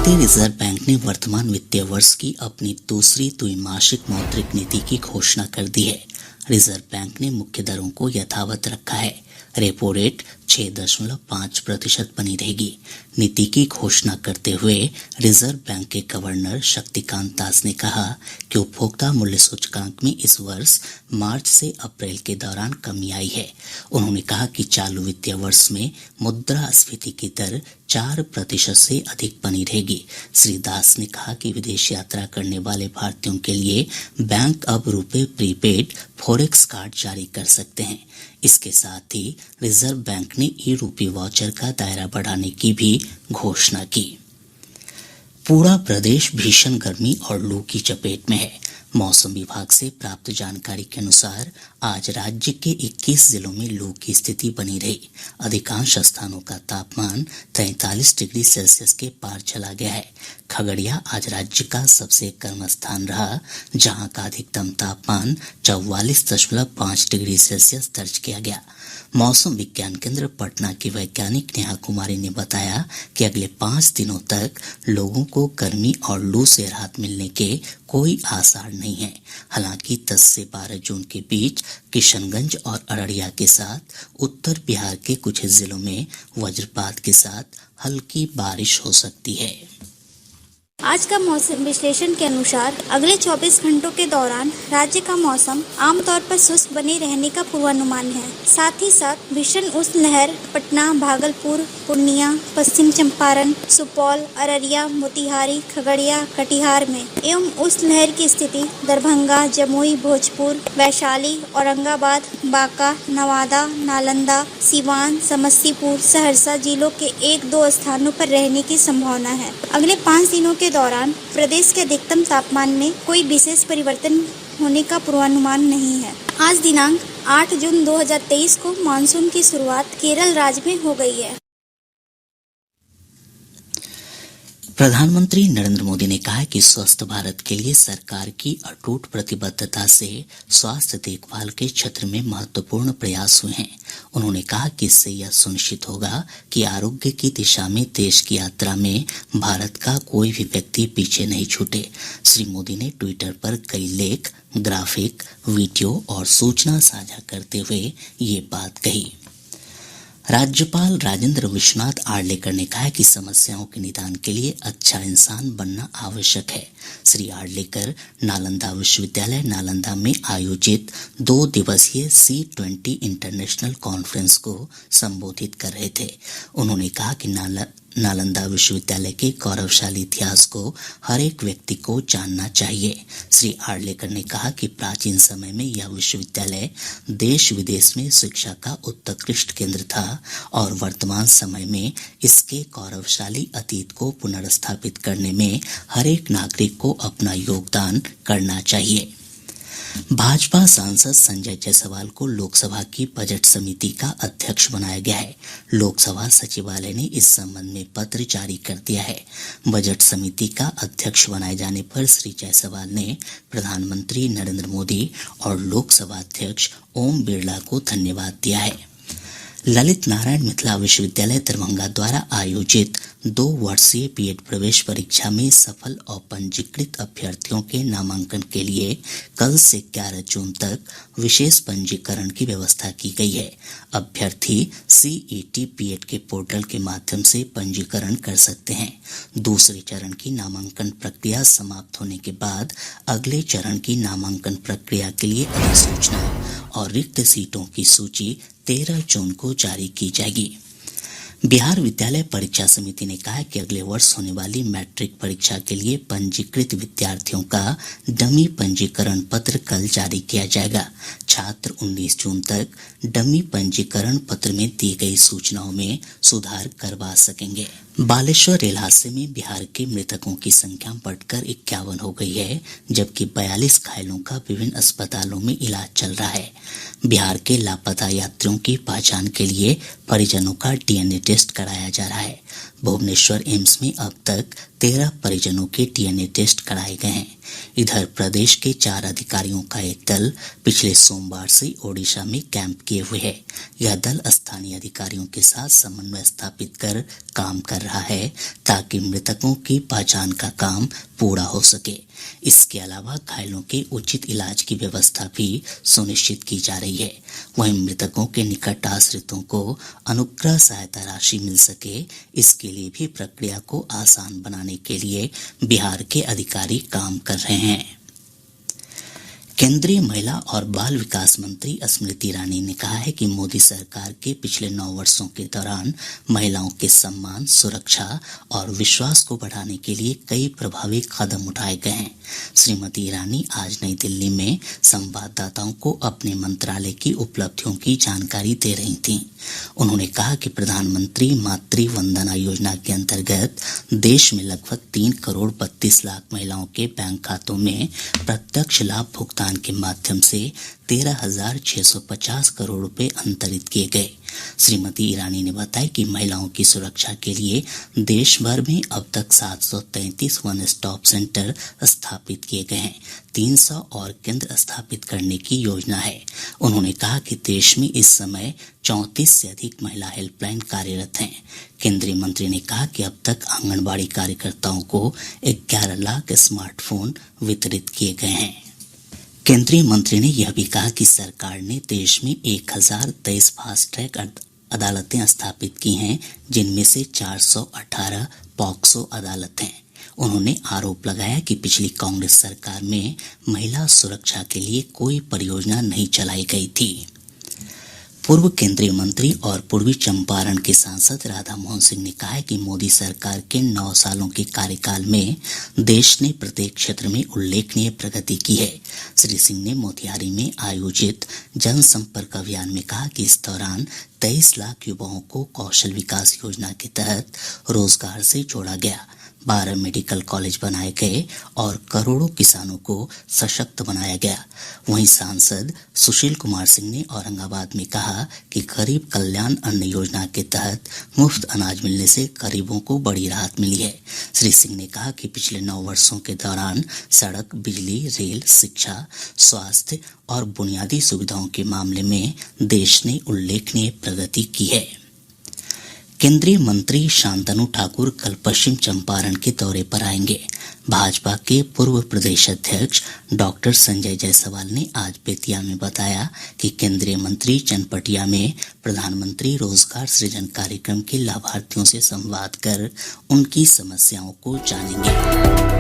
भारतीय reserve bank ने वर्तमान वित्तीय वर्ष की अपनी दूसरी द्विमासिक मौद्रिक नीति की घोषणा कर दी है। रिजर्व बैंक ने मुख्य दरों को यथावत रखा है। रेपो रेट 6.5% बनी रहेगी। नीति की घोषणा करते हुए रिजर्व बैंक के गवर्नर शक्तिकांत दास ने कहा कि उपभोक्ता मूल्य सूचकांक में इस वर्ष मार्च से अप्रैल के दौरान कमी आई है। उन्होंने कहा कि चालू वित्तीय वर्ष में मुद्रास्फीति की दर 4% से अधिक बनी रहेगी। श्री दास ने कहा कि विदेश यात्रा करने वाले भारतीयों के लिए बैंक अब रुपए प्रीपेड फॉरेक्स कार्ड जारी कर सकते हैं। इसके साथ ही रिजर्व बैंक ने ई-रूपी वाउचर का दायरा बढ़ाने की भी घोषणा की। पूरा प्रदेश भीषण गर्मी और लू की चपेट में है। मौसम विभाग से प्राप्त जानकारी के अनुसार आज राज्य के 21 जिलों में लू की स्थिति बनी रही। अधिकांश स्थानों का तापमान 43 डिग्री सेल्सियस के पार चला गया है। खगड़िया आज राज्य का सबसे गर्म स्थान रहा, जहां का अधिकतम तापमान 44.5 डिग्री सेल्सियस दर्ज किया गया। मौसम विज्ञान केंद्र पटना की वैज्ञानिक नेहा कुमारी ने बताया कि अगले 5 दिनों तक लोगों को गर्मी और लू से राहत मिलने के कोई आसार नहीं है। हालांकि 10 से 12 जून के बीच किशनगंज और अररिया के साथ उत्तर बिहार के कुछ जिलों में वज्रपात के साथ हल्की बारिश हो सकती है। आज का मौसम विश्लेषण के अनुसार अगले 24 घंटों के दौरान राज्य का मौसम आमतौर पर शुष्क बने रहने का पूर्वानुमान है। साथ ही साथ भीषण उष्ण लहर पटना, भागलपुर, पूर्णिया, पश्चिम चंपारण, सुपौल, अररिया, मोतिहारी, खगड़िया, कटिहार में एवं उष्ण लहर की स्थिति दरभंगा, जमुई, भोजपुर, वैशाली, औरंगाबाद, बांका, नवादा, नालंदा, सीवान, समस्तीपुर, सहरसा जिलों के 1-2 स्थानों पर रहने की संभावना है। अगले 5 दिनों के दौरान प्रदेश के अधिकतम तापमान में कोई विशेष परिवर्तन होने का पूर्वानुमान नहीं है। आज दिनांक 8 जून 2023 को मानसून की शुरुआत केरल राज्य में हो गई है। प्रधानमंत्री नरेंद्र मोदी ने कहा है कि स्वस्थ भारत के लिए सरकार की अटूट प्रतिबद्धता से स्वास्थ्य देखभाल के क्षेत्र में महत्वपूर्ण प्रयास हुए हैं। उन्होंने कहा कि इससे यह सुनिश्चित होगा कि आरोग्य की दिशा में देश की यात्रा में भारत का कोई भी व्यक्ति पीछे नहीं छूटे। श्री मोदी ने ट्विटर पर कई लेख, ग्राफिक, वीडियो और सूचना साझा करते हुए ये बात कही। राज्यपाल राजेंद्र विश्वनाथ आर्लेकर ने कहा कि समस्याओं के निदान के लिए अच्छा इंसान बनना आवश्यक है। श्री आर्लेकर नालंदा विश्वविद्यालय नालंदा में आयोजित 2 दिवसीय C20 इंटरनेशनल कॉन्फ्रेंस को संबोधित कर रहे थे। उन्होंने कहा कि नालंदा विश्वविद्यालय के गौरवशाली इतिहास को हर एक व्यक्ति को जानना चाहिए। श्री आर्लेकर ने कहा कि प्राचीन समय में यह विश्वविद्यालय देश विदेश में शिक्षा का उत्कृष्ट केंद्र था और वर्तमान समय में इसके गौरवशाली अतीत को पुनर्स्थापित करने में हर एक नागरिक को अपना योगदान करना चाहिए। भाजपा सांसद संजय जायसवाल को लोकसभा की बजट समिति का अध्यक्ष बनाया गया है। लोकसभा सचिवालय ने इस संबंध में पत्र जारी कर दिया है। बजट समिति का अध्यक्ष बनाए जाने पर श्री जायसवाल ने प्रधानमंत्री नरेंद्र मोदी और लोकसभा अध्यक्ष ओम बिरला को धन्यवाद दिया है। ललित नारायण मिथिला विश्वविद्यालय दरभंगा द्वारा आयोजित 2 वर्षीय बीएड प्रवेश परीक्षा में सफल और पंजीकृत अभ्यर्थियों के नामांकन के लिए कल से 11 जून तक विशेष पंजीकरण की व्यवस्था की गई है। अभ्यर्थी CET बीएड के पोर्टल के माध्यम से पंजीकरण कर सकते हैं। दूसरे चरण की नामांकन प्रक्रिया समाप्त होने के बाद अगले चरण की नामांकन प्रक्रिया के लिए अधिसूचना और रिक्त सीटों की सूची 13 जून को जारी की जाएगी। बिहार विद्यालय परीक्षा समिति ने कहा है कि अगले वर्ष होने वाली मैट्रिक परीक्षा के लिए पंजीकृत विद्यार्थियों का डमी पंजीकरण पत्र कल जारी किया जाएगा। छात्र 19 जून तक डमी पंजीकरण पत्र में दी गई सूचनाओं में सुधार करवा सकेंगे। बालेश्वर रेल हादसे में बिहार के मृतकों की संख्या बढ़कर 51 हो गई है, जबकि 42 घायलों का विभिन्न अस्पतालों में इलाज चल रहा है। बिहार के लापता यात्रियों की पहचान के लिए परिजनों का DNA टेस्ट कराया जा रहा है। भुवनेश्वर एम्स में अब तक 13 परिजनों के डीएनए टेस्ट कराए गए हैं। इधर प्रदेश के 4 अधिकारियों का एक दल पिछले सोमवार से ओडिशा में कैंप किए हुए है। यह दल स्थानीय अधिकारियों के साथ समन्वय स्थापित कर काम कर रहा है ताकि मृतकों की पहचान का काम पूरा हो सके। इसके अलावा घायलों के उचित इलाज की व्यवस्था भी सुनिश्चित की जा रही है। वहीं मृतकों के निकट आश्रितों को अनुग्रह सहायता राशि मिल सके, इसके लिए भी प्रक्रिया को आसान बनाने के लिए बिहार के अधिकारी काम कर रहे हैं। केंद्रीय महिला और बाल विकास मंत्री स्मृति ईरानी ने कहा है कि मोदी सरकार के पिछले 9 वर्षों के दौरान महिलाओं के सम्मान, सुरक्षा और विश्वास को बढ़ाने के लिए कई प्रभावी कदम उठाए गए हैं। श्रीमती ईरानी आज नई दिल्ली में संवाददाताओं को अपने मंत्रालय की उपलब्धियों की जानकारी दे रही थीं। उन्होंने कहा कि प्रधानमंत्री मातृ वंदना योजना के अंतर्गत देश में लगभग 3 करोड़ 32 लाख महिलाओं के बैंक खातों में प्रत्यक्ष लाभ भुगतान के माध्यम से 13,650 करोड़ रुपए अंतरित किए गए। श्रीमती ईरानी ने बताया कि महिलाओं की सुरक्षा के लिए देश भर में अब तक 733 वन स्टॉप सेंटर स्थापित किए गए हैं। 300 और केंद्र स्थापित करने की योजना है। उन्होंने कहा कि देश में इस समय 34 से अधिक महिला हेल्पलाइन कार्यरत हैं। केंद्रीय मंत्री ने कहा कि अब तक आंगनबाड़ी कार्यकर्ताओं को 11 लाख स्मार्टफोन वितरित किए गए हैं। केंद्रीय मंत्री ने यह भी कहा कि सरकार ने देश में 1023 फास्ट ट्रैक अदालतें स्थापित की हैं, जिनमें से 418 पॉक्सो अदालत हैं। उन्होंने आरोप लगाया कि पिछली कांग्रेस सरकार में महिला सुरक्षा के लिए कोई परियोजना नहीं चलाई गई थी। पूर्व केंद्रीय मंत्री और पूर्वी चंपारण के सांसद राधा मोहन सिंह ने कहा है कि मोदी सरकार के 9 सालों के कार्यकाल में देश ने प्रत्येक क्षेत्र में उल्लेखनीय प्रगति की है। श्री सिंह ने मोतिहारी में आयोजित जनसंपर्क अभियान में कहा कि इस दौरान 23 लाख युवाओं को कौशल विकास योजना के तहत रोजगार से जोड़ा गया, 12 मेडिकल कॉलेज बनाए गए और करोड़ों किसानों को सशक्त बनाया गया। वहीं सांसद सुशील कुमार सिंह ने औरंगाबाद में कहा कि गरीब कल्याण अन्न योजना के तहत मुफ्त अनाज मिलने से गरीबों को बड़ी राहत मिली है। श्री सिंह ने कहा कि पिछले 9 वर्षों के दौरान सड़क, बिजली, रेल, शिक्षा, स्वास्थ्य और बुनियादी सुविधाओं के मामले में देश ने उल्लेखनीय प्रगति की है। केंद्रीय मंत्री शांतनु ठाकुर कल पश्चिम चंपारण के दौरे पर आएंगे। भाजपा के पूर्व प्रदेश अध्यक्ष डॉक्टर संजय जायसवाल ने आज बेतिया में बताया कि केंद्रीय मंत्री चनपटिया में प्रधानमंत्री रोजगार सृजन कार्यक्रम के लाभार्थियों से संवाद कर उनकी समस्याओं को जानेंगे।